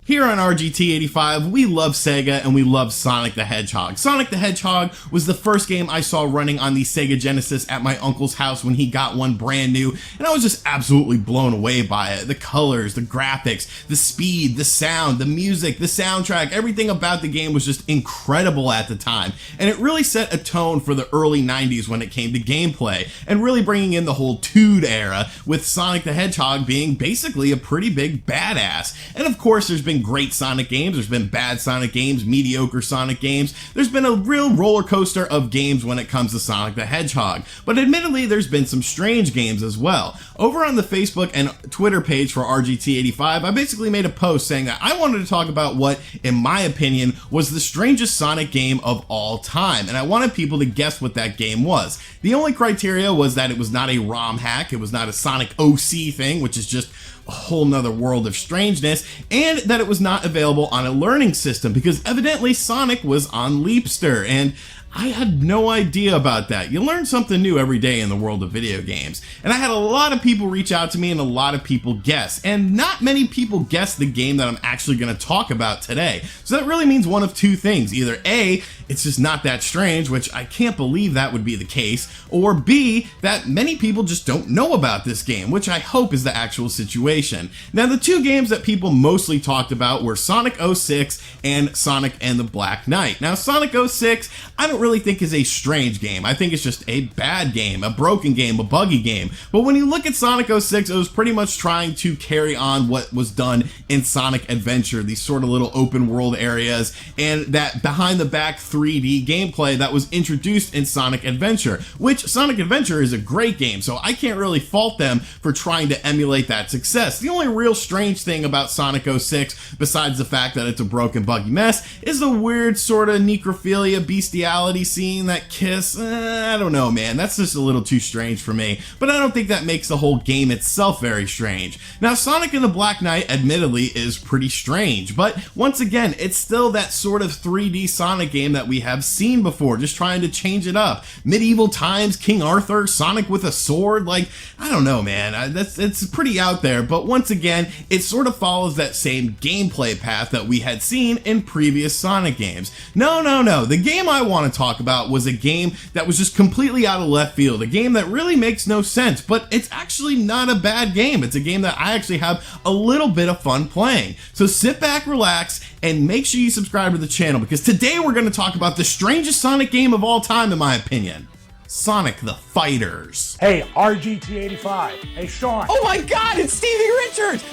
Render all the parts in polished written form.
Here on RGT 85, we love Sega and we love Sonic the Hedgehog. Sonic the Hedgehog was the first game I saw running on the Sega Genesis at my uncle's house when he got one brand new, and I was just absolutely blown away by it. The colors, the graphics, the speed, the sound, the music, the soundtrack, everything about the game was just incredible at the time, and it really set a tone for the early 90s when it came to gameplay, and really bringing in the whole Tood era, with Sonic the Hedgehog being basically a pretty big badass. And of course, there's been great Sonic games, there's been bad Sonic games, mediocre Sonic games, there's been a real roller coaster of games when it comes to Sonic the Hedgehog, but admittedly there's been some strange games as well. Over on the Facebook and Twitter page for RGT85, I basically made a post saying that I wanted to talk about what, in my opinion, was the strangest Sonic game of all time, and I wanted people to guess what that game was. The only criteria was that it was not a ROM hack, it was not a Sonic OC thing, which is just a whole nother world of strangeness, and that it was not available on a learning system, because evidently Sonic was on Leapster, and I had no idea about that. You learn something new every day in the world of video games. And I had a lot of people reach out to me and a lot of people guess. And not many people guessed the game that I'm actually going to talk about today. So that really means one of two things. Either A, it's just not that strange, which I can't believe that would be the case, or B, that many people just don't know about this game, which I hope is the actual situation. Now, the two games that people mostly talked about were Sonic 06 and Sonic and the Black Knight. Now, Sonic 06, I don't really think is a strange game. I think it's just a bad game, a broken game, a buggy game. But when you look at Sonic 06, it was pretty much trying to carry on what was done in Sonic Adventure, these sort of little open world areas, and that behind the back 3D gameplay that was introduced in Sonic Adventure, which Sonic Adventure is a great game, so I can't really fault them for trying to emulate that success. The only real strange thing about Sonic 06, besides the fact that it's a broken, buggy mess, is the weird sort of necrophilia, bestiality scene, that kiss. I don't know, man, that's just a little too strange for me, but I don't think that makes the whole game itself very strange. Now, Sonic and the Black Knight admittedly is pretty strange, but once again, it's still that sort of 3D Sonic game that we have seen before, just trying to change it up. Medieval times, King Arthur, Sonic with a sword, like, I don't know, man, it's pretty out there, but once again, it sort of follows that same gameplay path that we had seen in previous Sonic games. No, the game I want to talk about was a game that was just completely out of left field, a game that really makes no sense, but it's actually not a bad game. It's a game that I actually have a little bit of fun playing. So sit back, relax, and make sure you subscribe to the channel, because today we're going to talk about the strangest Sonic game of all time, in my opinion. Sonic the Fighters. Hey, RGT85. Hey, Sean. Oh my God, it's Stevie Richards!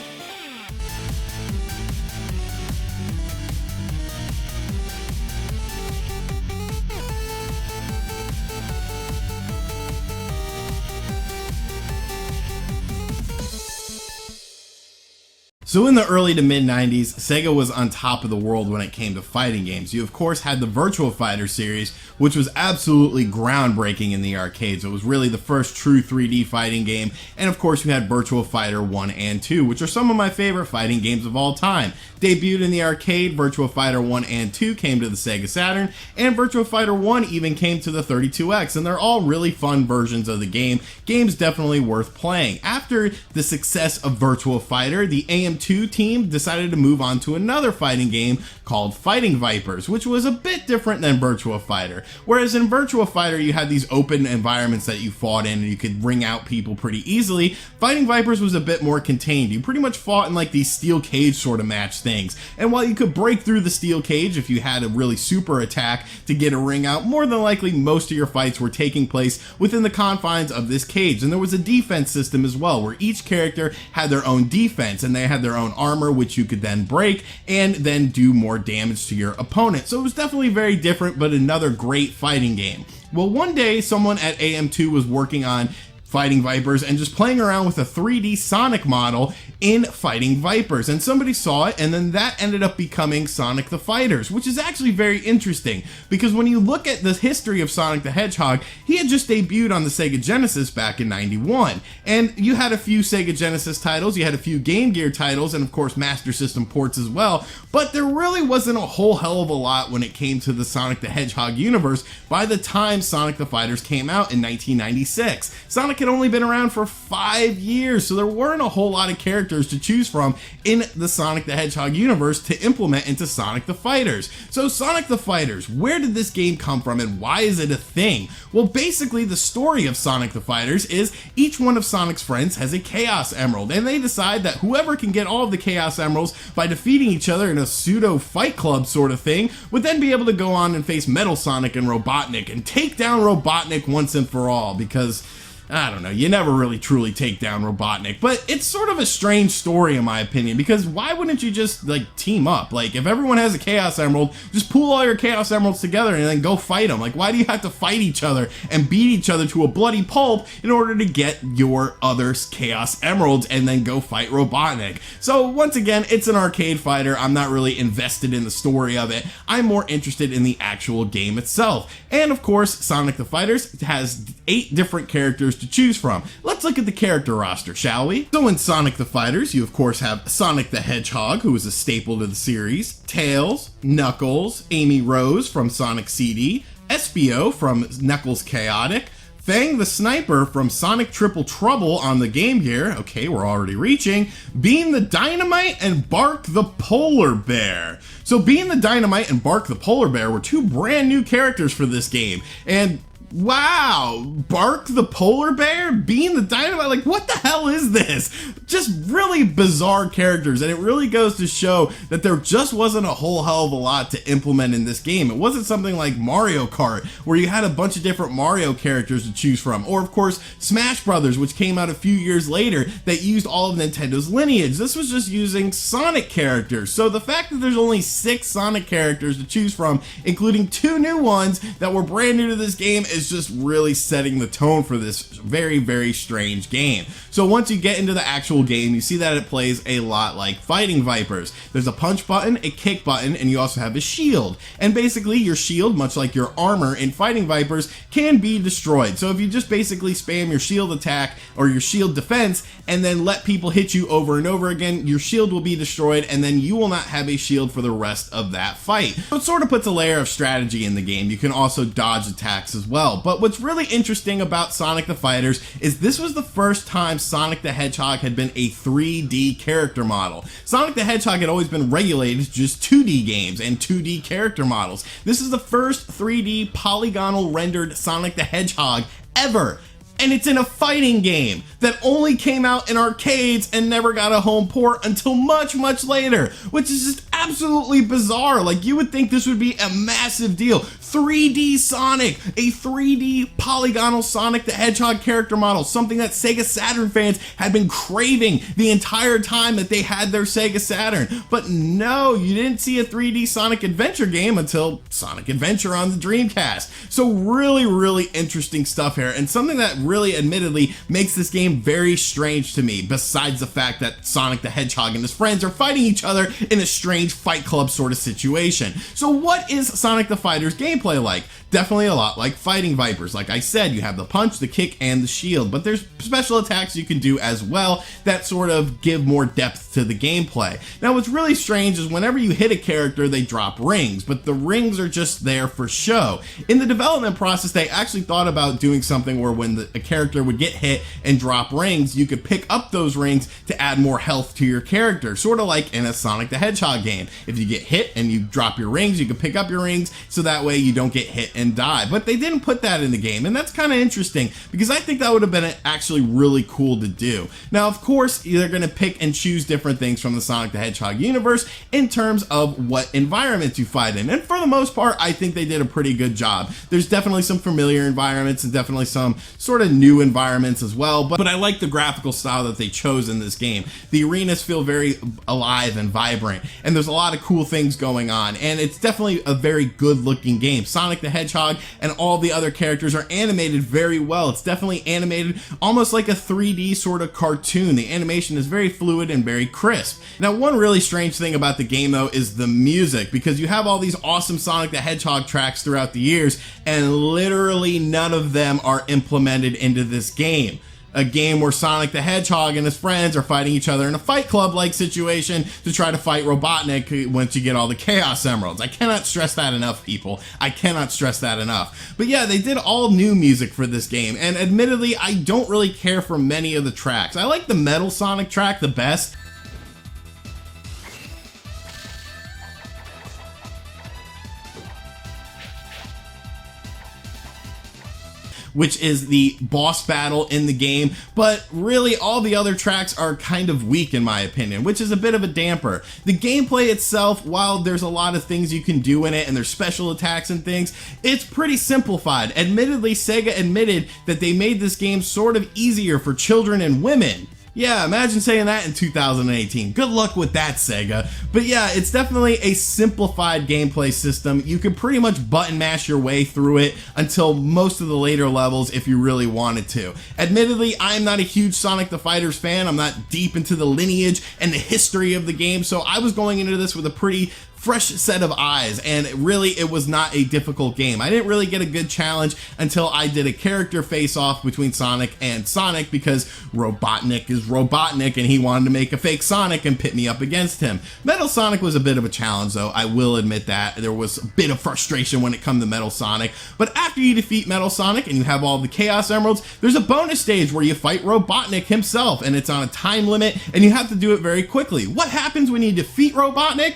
So in the early to mid 90s, Sega was on top of the world when it came to fighting games. You of course had the Virtua Fighter series, which was absolutely groundbreaking in the arcades. It was really the first true 3D fighting game, and of course you had Virtua Fighter 1 and 2, which are some of my favorite fighting games of all time. Debuted in the arcade, Virtua Fighter 1 and 2 came to the Sega Saturn, and Virtua Fighter 1 even came to the 32X, and they're all really fun versions of the game. Games definitely worth playing. After the success of Virtua Fighter, the AM2 team decided to move on to another fighting game called Fighting Vipers, which was a bit different than Virtua Fighter. Whereas in Virtua Fighter you had these open environments that you fought in and you could ring out people pretty easily, Fighting Vipers was a bit more contained. You pretty much fought in like these steel cage sort of match things, and while you could break through the steel cage if you had a really super attack to get a ring out, more than likely most of your fights were taking place within the confines of this cage. And there was a defense system as well, where each character had their own defense and they had their own armor, which you could then break and then do more damage to your opponent. So it was definitely very different, but another great fighting game. Well, one day someone at AM2 was working on Fighting Vipers and just playing around with a 3D Sonic model in Fighting Vipers, and somebody saw it, and then that ended up becoming Sonic the Fighters, which is actually very interesting, because when you look at the history of Sonic the Hedgehog, he had just debuted on the Sega Genesis back in '91, and you had a few Sega Genesis titles, you had a few Game Gear titles, and of course Master System ports as well, but there really wasn't a whole hell of a lot when it came to the Sonic the Hedgehog universe by the time Sonic the Fighters came out in 1996. Sonic had only been around for 5 years, so there weren't a whole lot of characters to choose from in the Sonic the Hedgehog universe to implement into Sonic the Fighters. So Sonic the Fighters, where did this game come from and why is it a thing? Well, basically the story of Sonic the Fighters is each one of Sonic's friends has a Chaos Emerald, and they decide that whoever can get all of the Chaos Emeralds by defeating each other in a pseudo fight club sort of thing would then be able to go on and face Metal Sonic and Robotnik and take down Robotnik once and for all, because I don't know, you never really truly take down Robotnik, but it's sort of a strange story in my opinion, because why wouldn't you just like team up? Like if everyone has a Chaos Emerald, just pool all your Chaos Emeralds together and then go fight them. Like why do you have to fight each other and beat each other to a bloody pulp in order to get your other Chaos Emeralds and then go fight Robotnik? So once again, it's an arcade fighter. I'm not really invested in the story of it. I'm more interested in the actual game itself. And of course, Sonic the Fighters has 8 different characters to choose from. Let's look at the character roster, shall we? So in Sonic the Fighters, you of course have Sonic the Hedgehog, who is a staple to the series, Tails, Knuckles, Amy Rose from Sonic CD, Espio from Knuckles Chaotic, Fang the Sniper from Sonic Triple Trouble on the Game Gear, okay, we're already reaching, Bean the Dynamite, and Bark the Polar Bear. So Bean the Dynamite and Bark the Polar Bear were 2 brand new characters for this game, and wow, Bark the Polar Bear, Bean the Dynamite, like what the hell is this? Just really bizarre characters, and it really goes to show that there just wasn't a whole hell of a lot to implement in this game. It wasn't something like Mario Kart, where you had a bunch of different Mario characters to choose from, or of course Smash Brothers, which came out a few years later that used all of Nintendo's lineage. This was just using Sonic characters, so the fact that there's only 6 Sonic characters to choose from, including 2 new ones that were brand new to this game, is just really setting the tone for this very, very strange game. So once you get into the actual game, you see that it plays a lot like Fighting Vipers. There's a punch button, a kick button, and you also have a shield. And basically your shield, much like your armor in Fighting Vipers, can be destroyed. So if you just basically spam your shield attack or your shield defense and then let people hit you over and over again, your shield will be destroyed and then you will not have a shield for the rest of that fight. So it sort of puts a layer of strategy in the game. You can also dodge attacks as well. But what's really interesting about Sonic the Fighters is this was the first time Sonic the Hedgehog had been a 3D character model. Sonic the Hedgehog had always been regulated to just 2D games and 2D character models. This is the first 3D polygonal rendered Sonic the Hedgehog ever. And it's in a fighting game that only came out in arcades and never got a home port until much, much later, which is just absolutely bizarre. Like, you would think this would be a massive deal. 3D Sonic, a 3D polygonal Sonic the Hedgehog character model, something that Sega Saturn fans had been craving the entire time that they had their Sega Saturn. But no, you didn't see a 3D Sonic Adventure game until Sonic Adventure on the Dreamcast. So really, really interesting stuff here, and something that really admittedly makes this game very strange to me, besides the fact that Sonic the Hedgehog and his friends are fighting each other in a strange fight club sort of situation. So what is Sonic the Fighters gameplay like? Definitely a lot like Fighting Vipers. Like I said, you have the punch, the kick, and the shield, but there's special attacks you can do as well that sort of give more depth to the gameplay. Now what's really strange is whenever you hit a character, they drop rings, but the rings are just there for show. In the development process, they actually thought about doing something where when a character would get hit and drop rings, you could pick up those rings to add more health to your character, sort of like in a Sonic the Hedgehog game. If you get hit and you drop your rings, you can pick up your rings so that way you don't get hit and die. But they didn't put that in the game, and that's kind of interesting because I think that would have been actually really cool to do. Now, of course, they're going to pick and choose different things from the Sonic the Hedgehog universe in terms of what environments you fight in, and for the most part, I think they did a pretty good job. There's definitely some familiar environments and definitely some sort of new environments as well, but I like the graphical style that they chose in this game. The arenas feel very alive and vibrant, and there's a lot of cool things going on, and it's definitely a very good looking game. Sonic the Hedgehog and all the other characters are animated very well. It's definitely animated almost like a 3D sort of cartoon. The animation is very fluid and very crisp. Now, one really strange thing about the game though is the music, because you have all these awesome Sonic the Hedgehog tracks throughout the years, and literally none of them are implemented into this game. a game where Sonic the Hedgehog and his friends are fighting each other in a Fight Club-like situation to try to fight Robotnik once you get all the Chaos Emeralds. I cannot stress that enough, people. I cannot stress that enough. But yeah, they did all new music for this game, and admittedly, I don't really care for many of the tracks. I like the Metal Sonic track the best. Which is the boss battle in the game, but really all the other tracks are kind of weak in my opinion, which is a bit of a damper. The gameplay itself, while there's a lot of things you can do in it and there's special attacks and things, it's pretty simplified. Admittedly, Sega admitted that they made this game sort of easier for children and women. Yeah, imagine saying that in 2018. Good luck with that, Sega. But yeah, it's definitely a simplified gameplay system. You can pretty much button mash your way through it until most of the later levels if you really wanted to. Admittedly, I'm not a huge Sonic the Fighters fan. I'm not deep into the lineage and the history of the game, so I was going into this with a pretty fresh set of eyes, and really it was not a difficult game. I didn't really get a good challenge until I did a character face-off between Sonic and Sonic because Robotnik is Robotnik and he wanted to make a fake Sonic and pit me up against him. Metal Sonic was a bit of a challenge though, I will admit that. There was a bit of frustration when it came to Metal Sonic, but after you defeat Metal Sonic and you have all the Chaos Emeralds, there's a bonus stage where you fight Robotnik himself, and it's on a time limit and you have to do it very quickly. What happens when you defeat Robotnik?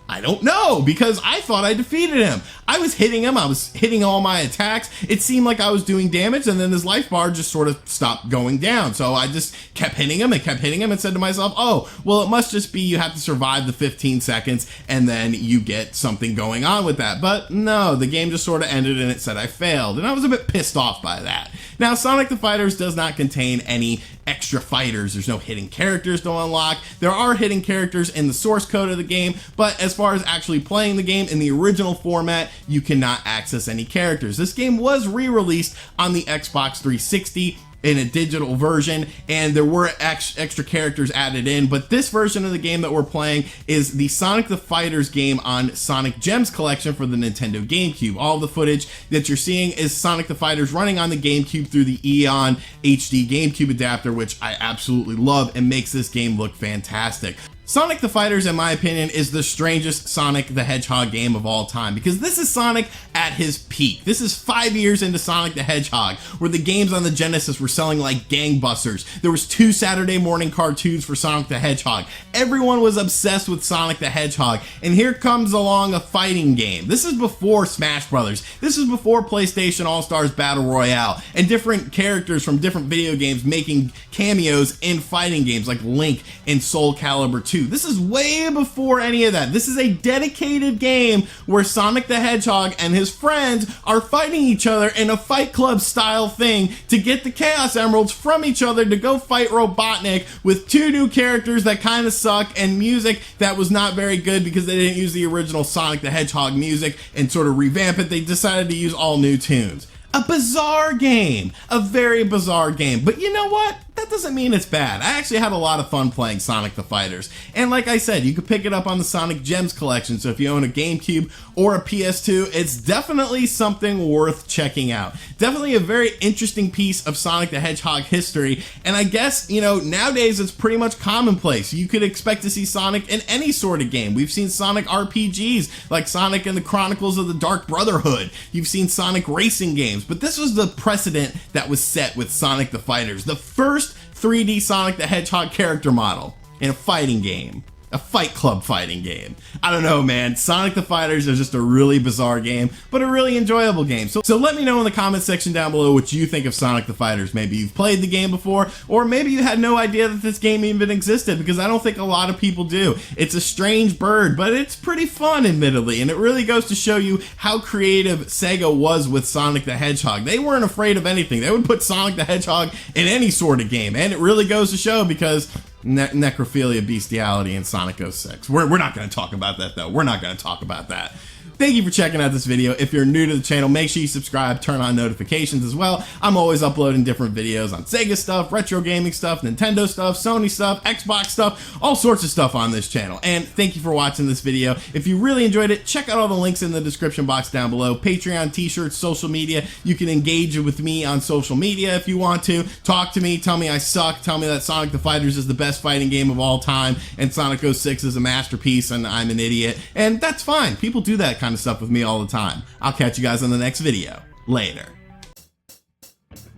I don't know, because I thought I defeated him. I was hitting him, I was hitting all my attacks. It seemed like I was doing damage, and then his life bar just sort of stopped going down. So I just kept hitting him and said to myself, oh, well, it must just be you have to survive the 15 seconds and then you get something going on with that. But no, the game just sort of ended and it said I failed, and I was a bit pissed off by that. Now, Sonic the Fighters does not contain any extra fighters. There's no hidden characters to unlock. There are hidden characters in the source code of the game, but as far as actually playing the game in the original format, you cannot access any characters. This game was re-released on the Xbox 360 in a digital version, and there were extra characters added in, but this version of the game that we're playing is the Sonic the Fighters game on Sonic Gems collection for the Nintendo GameCube. All the footage that you're seeing is Sonic the Fighters running on the GameCube through the Eon HD GameCube adapter, which I absolutely love and makes this game look fantastic. Sonic the Fighters, in my opinion, is the strangest Sonic the Hedgehog game of all time, because this is Sonic at his peak. This is 5 years into Sonic the Hedgehog, where the games on the Genesis were selling like gangbusters. There was 2 Saturday morning cartoons for Sonic the Hedgehog. Everyone was obsessed with Sonic the Hedgehog, and here comes along a fighting game. This is before Smash Brothers. This is before PlayStation All-Stars Battle Royale, and different characters from different video games making cameos in fighting games like Link in Soul Calibur 2. This is way before any of that. This is a dedicated game where Sonic the Hedgehog and his friends are fighting each other in a Fight Club style thing to get the Chaos Emeralds from each other to go fight Robotnik, with 2 new characters that kind of suck and music that was not very good because they didn't use the original Sonic the Hedgehog music and sort of revamp it. They decided to use all new tunes. A bizarre game, a very bizarre game, but you know what? That doesn't mean it's bad. I actually had a lot of fun playing Sonic the Fighters, and like I said, you could pick it up on the Sonic Gems collection, so if you own a GameCube or a PS2, it's definitely something worth checking out. Definitely a very interesting piece of Sonic the Hedgehog history, and I guess, you know, nowadays it's pretty much commonplace. You could expect to see Sonic in any sort of game. We've seen Sonic RPGs, like Sonic and the Chronicles of the Dark Brotherhood. You've seen Sonic racing games, but this was the precedent that was set with Sonic the Fighters, the first 3D Sonic the Hedgehog character model in a fighting game. A Fight Club fighting game. I don't know, man. Sonic the Fighters is just a really bizarre game, but a really enjoyable game. So let me know in the comment section down below what you think of Sonic the Fighters. Maybe you've played the game before, or maybe you had no idea that this game even existed, because I don't think a lot of people do. It's a strange bird, but it's pretty fun, admittedly, and it really goes to show you how creative Sega was with Sonic the Hedgehog. They weren't afraid of anything. They would put Sonic the Hedgehog in any sort of game, and it really goes to show because necrophilia, bestiality, and Sonic 06. We're not going to talk about that, though. We're not going to talk about that. Thank you for checking out this video. If you're new to the channel, make sure you subscribe, turn on notifications as well. I'm always uploading different videos on Sega stuff, retro gaming stuff, Nintendo stuff, Sony stuff, Xbox stuff, all sorts of stuff on this channel. And thank you for watching this video. If you really enjoyed it, check out all the links in the description box down below. Patreon, t-shirts, social media. You can engage with me on social media if you want to. Talk to me, tell me I suck, tell me that Sonic the Fighters is the best fighting game of all time, and Sonic 06 is a masterpiece and I'm an idiot. And that's fine. People do that kind of stuff with me all the time. I'll catch you guys on the next video. Later.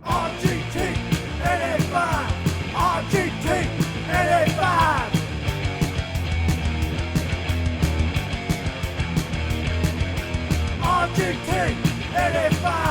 RGT 85. RGT 85. RGT 85.